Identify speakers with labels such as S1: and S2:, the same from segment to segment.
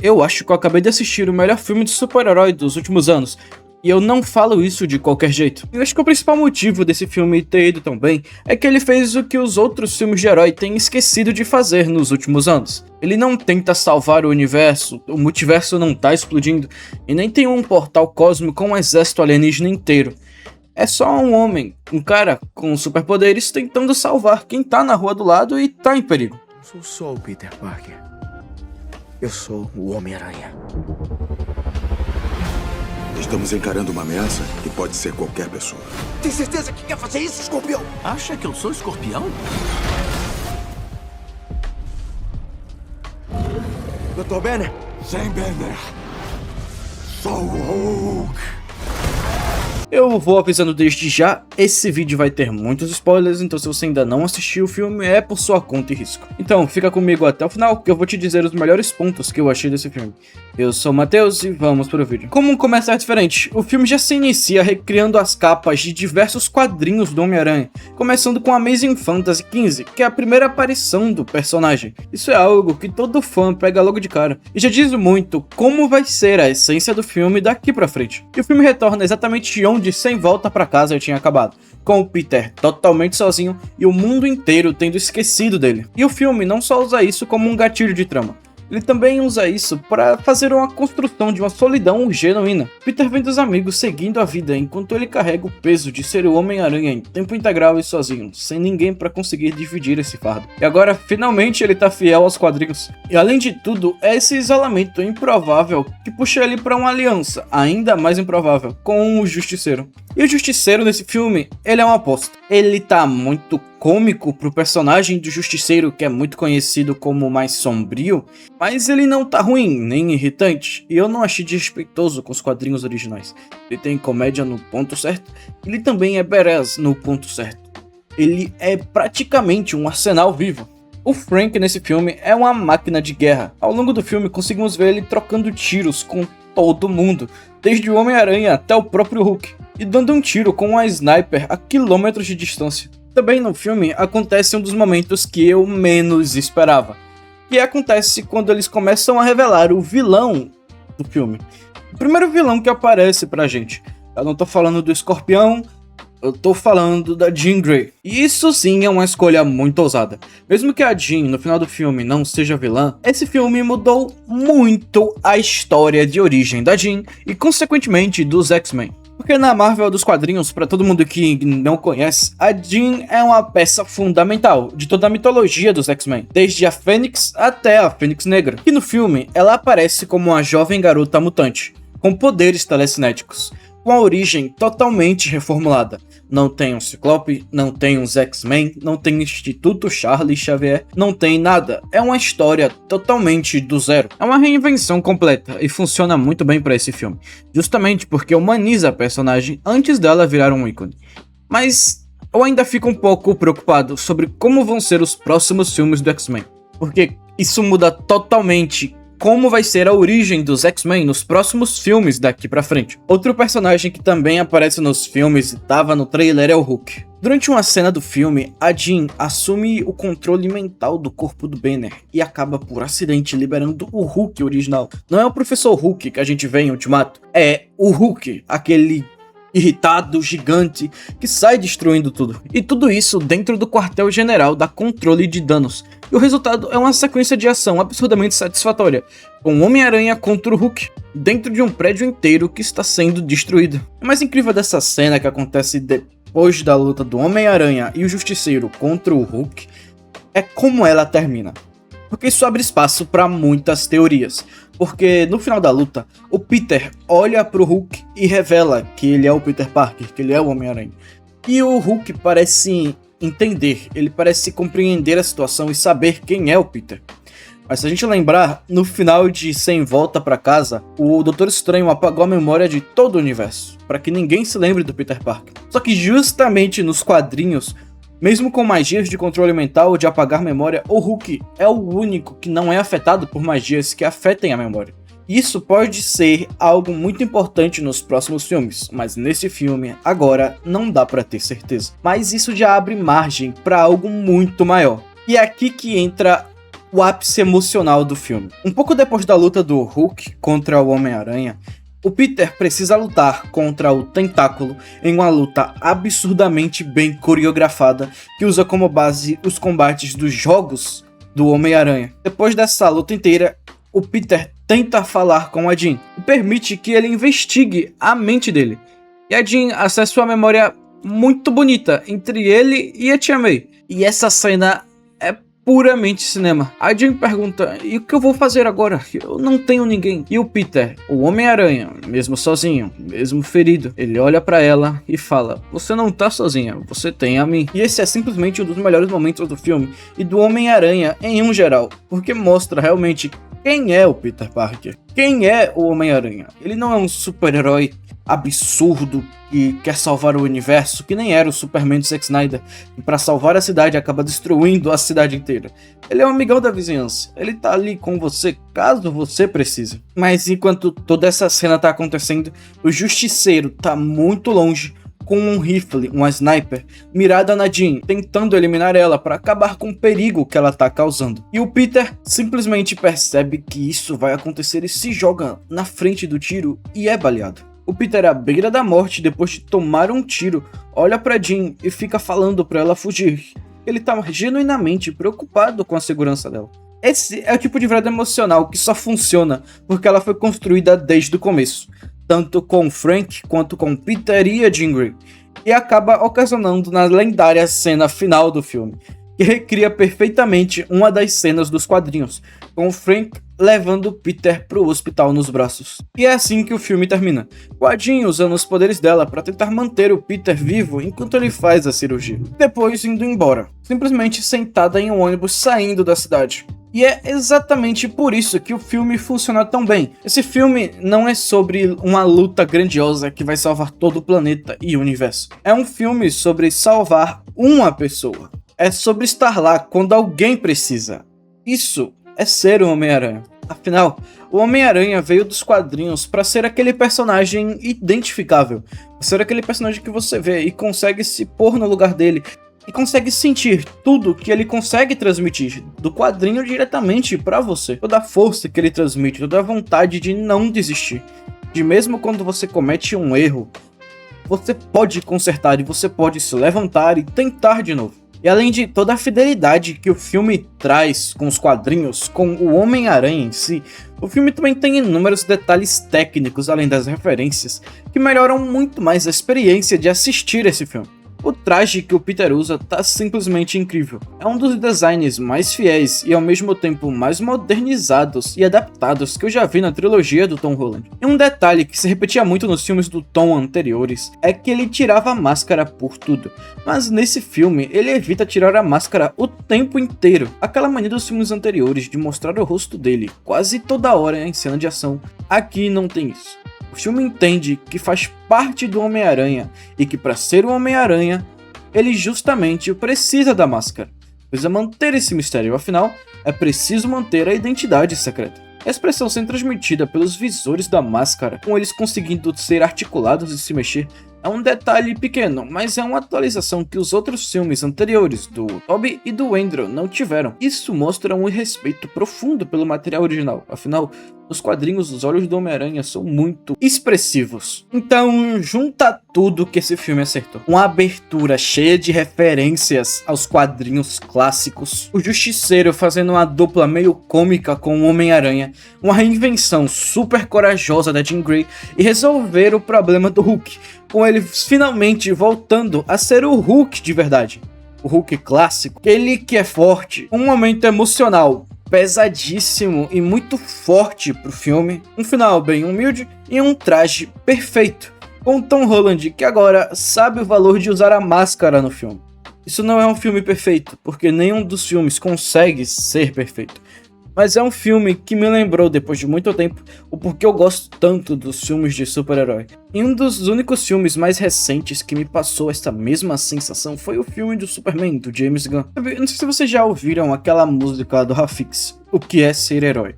S1: Eu acho que eu acabei de assistir o melhor filme de super-herói dos últimos anos. E eu não falo isso de qualquer jeito. Eu acho que o principal motivo desse filme ter ido tão bem é que ele fez o que os outros filmes de herói têm esquecido de fazer nos últimos anos. Ele não tenta salvar o universo, o multiverso não tá explodindo, e nem tem um portal cósmico com um exército alienígena inteiro. É só um homem, um cara com superpoderes tentando salvar quem tá na rua do lado e tá em perigo.
S2: Eu sou só o Peter Parker. Eu sou o Homem-Aranha.
S3: Estamos encarando uma ameaça que pode ser qualquer pessoa.
S2: Tem certeza que quer fazer isso, Escorpião?
S4: Acha que eu sou escorpião?
S2: Dr. Banner?
S3: Sem Banner. Sou o Hulk.
S1: Eu vou avisando desde já, esse vídeo vai ter muitos spoilers, então se você ainda não assistiu o filme é por sua conta e risco. Então fica comigo até o final que eu vou te dizer os melhores pontos que eu achei desse filme. Eu sou o Matheus e vamos pro vídeo. Como começar diferente, o filme já se inicia recriando as capas de diversos quadrinhos do Homem-Aranha, começando com Amazing Fantasy XV, que é a primeira aparição do personagem. Isso é algo que todo fã pega logo de cara, e já diz muito como vai ser a essência do filme daqui pra frente. E o filme retorna exatamente onde Sem Volta pra Casa eu tinha acabado, com o Peter totalmente sozinho e o mundo inteiro tendo esquecido dele. E o filme não só usa isso como um gatilho de trama, ele também usa isso para fazer uma construção de uma solidão genuína. Peter vem dos amigos seguindo a vida enquanto ele carrega o peso de ser o Homem-Aranha em tempo integral e sozinho, sem ninguém para conseguir dividir esse fardo. E agora, finalmente, ele tá fiel aos quadrinhos. E além de tudo, é esse isolamento improvável que puxa ele para uma aliança, ainda mais improvável, com o Justiceiro. E o Justiceiro nesse filme, ele é uma aposta. Ele tá muito cômico pro personagem do Justiceiro, que é muito conhecido como mais sombrio, mas ele não tá ruim, nem irritante, e eu não achei desrespeitoso com os quadrinhos originais. Ele tem comédia no ponto certo, ele também é badass no ponto certo. Ele é praticamente um arsenal vivo. O Frank nesse filme é uma máquina de guerra. Ao longo do filme conseguimos ver ele trocando tiros com todo mundo, desde o Homem-Aranha até o próprio Hulk, e dando um tiro com uma sniper a quilômetros de distância. Também no filme acontece um dos momentos que eu menos esperava, que acontece quando eles começam a revelar o vilão do filme. O primeiro vilão que aparece pra gente. Eu não tô falando do Escorpião, eu tô falando da Jean Grey. E isso sim é uma escolha muito ousada. Mesmo que a Jean no final do filme não seja vilã, esse filme mudou muito a história de origem da Jean e consequentemente dos X-Men. Porque na Marvel dos quadrinhos, pra todo mundo que não conhece, a Jean é uma peça fundamental de toda a mitologia dos X-Men, desde a Fênix até a Fênix Negra. E no filme, ela aparece como uma jovem garota mutante, com poderes telecinéticos, com a origem totalmente reformulada. Não tem um Ciclope, não tem uns X-Men, não tem Instituto Charlie Xavier, não tem nada. É uma história totalmente do zero. É uma reinvenção completa e funciona muito bem para esse filme, justamente porque humaniza a personagem antes dela virar um ícone. Mas eu ainda fico um pouco preocupado sobre como vão ser os próximos filmes do X-Men, porque isso muda totalmente como vai ser a origem dos X-Men nos próximos filmes daqui pra frente. Outro personagem que também aparece nos filmes e tava no trailer é o Hulk. Durante uma cena do filme, a Jean assume o controle mental do corpo do Banner e acaba por acidente liberando o Hulk original. Não é o Professor Hulk que a gente vê em Ultimato, é o Hulk, aquele irritado, gigante, que sai destruindo tudo. E tudo isso dentro do quartel-general da Controle de Danos. E o resultado é uma sequência de ação absurdamente satisfatória, com o Homem-Aranha contra o Hulk, dentro de um prédio inteiro que está sendo destruído. O mais incrível dessa cena que acontece depois da luta do Homem-Aranha e o Justiceiro contra o Hulk é como ela termina. Porque isso abre espaço para muitas teorias. Porque no final da luta, o Peter olha pro Hulk e revela que ele é o Peter Parker, que ele é o Homem-Aranha. E o Hulk parece entender, ele parece compreender a situação e saber quem é o Peter. Mas se a gente lembrar, no final de Sem Volta pra Casa, o Doutor Estranho apagou a memória de todo o universo, para que ninguém se lembre do Peter Parker. Só que justamente nos quadrinhos, mesmo com magias de controle mental ou de apagar memória, o Hulk é o único que não é afetado por magias que afetem a memória. Isso pode ser algo muito importante nos próximos filmes, mas nesse filme, agora, não dá pra ter certeza. Mas isso já abre margem pra algo muito maior. E é aqui que entra o ápice emocional do filme. Um pouco depois da luta do Hulk contra o Homem-Aranha, o Peter precisa lutar contra o Tentáculo em uma luta absurdamente bem coreografada que usa como base os combates dos jogos do Homem-Aranha. Depois dessa luta inteira, o Peter tenta falar com a Jean e permite que ele investigue a mente dele. E a Jean acessa uma memória muito bonita entre ele e a Tia May. E essa cena é puramente cinema. A Jean pergunta, e o que eu vou fazer agora? Eu não tenho ninguém. E o Peter, o Homem-Aranha, mesmo sozinho, mesmo ferido, ele olha pra ela e fala, você não tá sozinha, você tem a mim. E esse é simplesmente um dos melhores momentos do filme e do Homem-Aranha em um geral, porque mostra realmente quem é o Peter Parker. Quem é o Homem-Aranha? Ele não é um super-herói absurdo que quer salvar o universo, que nem era o Superman de Zack Snyder, e pra salvar a cidade acaba destruindo a cidade inteira. Ele é um amigão da vizinhança, ele tá ali com você caso você precise. Mas enquanto toda essa cena tá acontecendo, o Justiceiro tá muito longe, com um rifle, uma sniper, mirada na Jean, tentando eliminar ela para acabar com o perigo que ela tá causando. E o Peter simplesmente percebe que isso vai acontecer e se joga na frente do tiro e é baleado. O Peter, à beira da morte, depois de tomar um tiro, olha pra Jean e fica falando pra ela fugir. Ele tá genuinamente preocupado com a segurança dela. Esse é o tipo de virada emocional que só funciona porque ela foi construída desde o começo, tanto com o Frank quanto com Peter e a Jean Grey, e acaba ocasionando na lendária cena final do filme, que recria perfeitamente uma das cenas dos quadrinhos, com o Frank levando Peter pro hospital nos braços. E é assim que o filme termina, com a Jean usando os poderes dela para tentar manter o Peter vivo enquanto ele faz a cirurgia, depois indo embora, simplesmente sentada em um ônibus saindo da cidade. E é exatamente por isso que o filme funciona tão bem. Esse filme não é sobre uma luta grandiosa que vai salvar todo o planeta e o universo. É um filme sobre salvar uma pessoa. É sobre estar lá quando alguém precisa. Isso é ser o Homem-Aranha. Afinal, o Homem-Aranha veio dos quadrinhos para ser aquele personagem identificável. Ser aquele personagem que você vê e consegue se pôr no lugar dele. E consegue sentir tudo que ele consegue transmitir do quadrinho diretamente pra você. Toda a força que ele transmite, toda a vontade de não desistir. De mesmo quando você comete um erro, você pode consertar e você pode se levantar e tentar de novo. E além de toda a fidelidade que o filme traz com os quadrinhos, com o Homem-Aranha em si, o filme também tem inúmeros detalhes técnicos, além das referências, que melhoram muito mais a experiência de assistir esse filme. O traje que o Peter usa tá simplesmente incrível. É um dos designs mais fiéis e ao mesmo tempo mais modernizados e adaptados que eu já vi na trilogia do Tom Holland. E um detalhe que se repetia muito nos filmes do Tom anteriores é que ele tirava a máscara por tudo, mas nesse filme ele evita tirar a máscara o tempo inteiro. Aquela mania dos filmes anteriores de mostrar o rosto dele quase toda hora em cena de ação, aqui não tem isso. O filme entende que faz parte do Homem-Aranha e que para ser o Homem-Aranha, ele justamente precisa da máscara. Precisa manter esse mistério, afinal, é preciso manter a identidade secreta. A expressão sendo transmitida pelos visores da máscara, com eles conseguindo ser articulados e se mexer, é um detalhe pequeno, mas é uma atualização que os outros filmes anteriores do Tobey e do Andrew não tiveram. Isso mostra um respeito profundo pelo material original, afinal, nos quadrinhos os olhos do Homem-Aranha são muito expressivos. Então, junta tudo que esse filme acertou. Uma abertura cheia de referências aos quadrinhos clássicos, o Justiceiro fazendo uma dupla meio cômica com o Homem-Aranha, uma reinvenção super corajosa da Jean Grey e resolver o problema do Hulk, com ele finalmente voltando a ser o Hulk de verdade. O Hulk clássico, aquele que é forte, um momento emocional pesadíssimo e muito forte pro filme, um final bem humilde e um traje perfeito, com Tom Holland que agora sabe o valor de usar a máscara no filme. Isso não é um filme perfeito, porque nenhum dos filmes consegue ser perfeito, mas é um filme que me lembrou, depois de muito tempo, o porquê eu gosto tanto dos filmes de super-herói. E um dos únicos filmes mais recentes que me passou essa mesma sensação foi o filme do Superman, do James Gunn. Eu não sei se vocês já ouviram aquela música do Rafix, O Que É Ser Herói.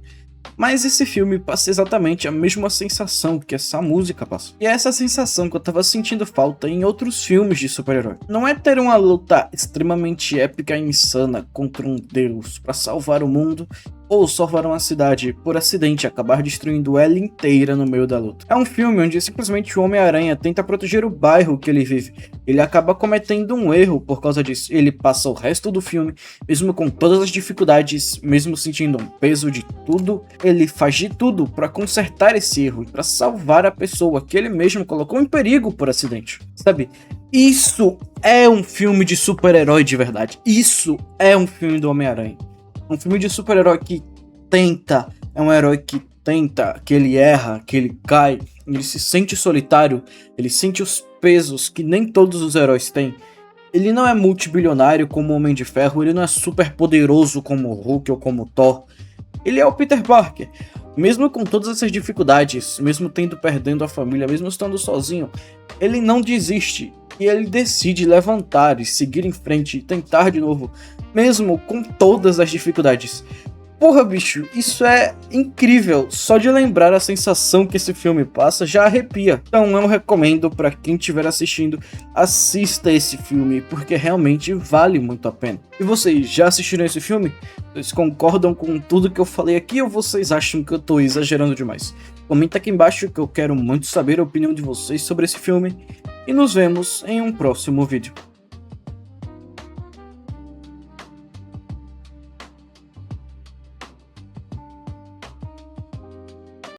S1: Mas esse filme passa exatamente a mesma sensação que essa música passa. E é essa sensação que eu tava sentindo falta em outros filmes de super-herói. Não é ter uma luta extremamente épica e insana contra um deus pra salvar o mundo, ou salvar uma cidade por acidente e acabar destruindo ela inteira no meio da luta. É um filme onde simplesmente o Homem-Aranha tenta proteger o bairro que ele vive. Ele acaba cometendo um erro por causa disso. Ele passa o resto do filme, mesmo com todas as dificuldades, mesmo sentindo um peso de tudo, ele faz de tudo para consertar esse erro e para salvar a pessoa que ele mesmo colocou em perigo por acidente. Sabe? Isso é um filme de super-herói de verdade. Isso é um filme do Homem-Aranha. Um filme de super-herói que tenta, é um herói que tenta, que ele erra, que ele cai, ele se sente solitário, ele sente os pesos que nem todos os heróis têm. Ele não é multibilionário como o Homem de Ferro, ele não é super poderoso como o Hulk ou como o Thor. Ele é o Peter Parker. Mesmo com todas essas dificuldades, mesmo perdendo a família, mesmo estando sozinho, ele não desiste. E ele decide levantar e seguir em frente e tentar de novo, mesmo com todas as dificuldades. Porra, bicho, isso é incrível. Só de lembrar a sensação que esse filme passa já arrepia. Então eu recomendo para quem estiver assistindo, assista esse filme, porque realmente vale muito a pena. E vocês já assistiram esse filme? Vocês concordam com tudo que eu falei aqui ou vocês acham que eu tô exagerando demais? Comenta aqui embaixo que eu quero muito saber a opinião de vocês sobre esse filme. E nos vemos em um próximo vídeo.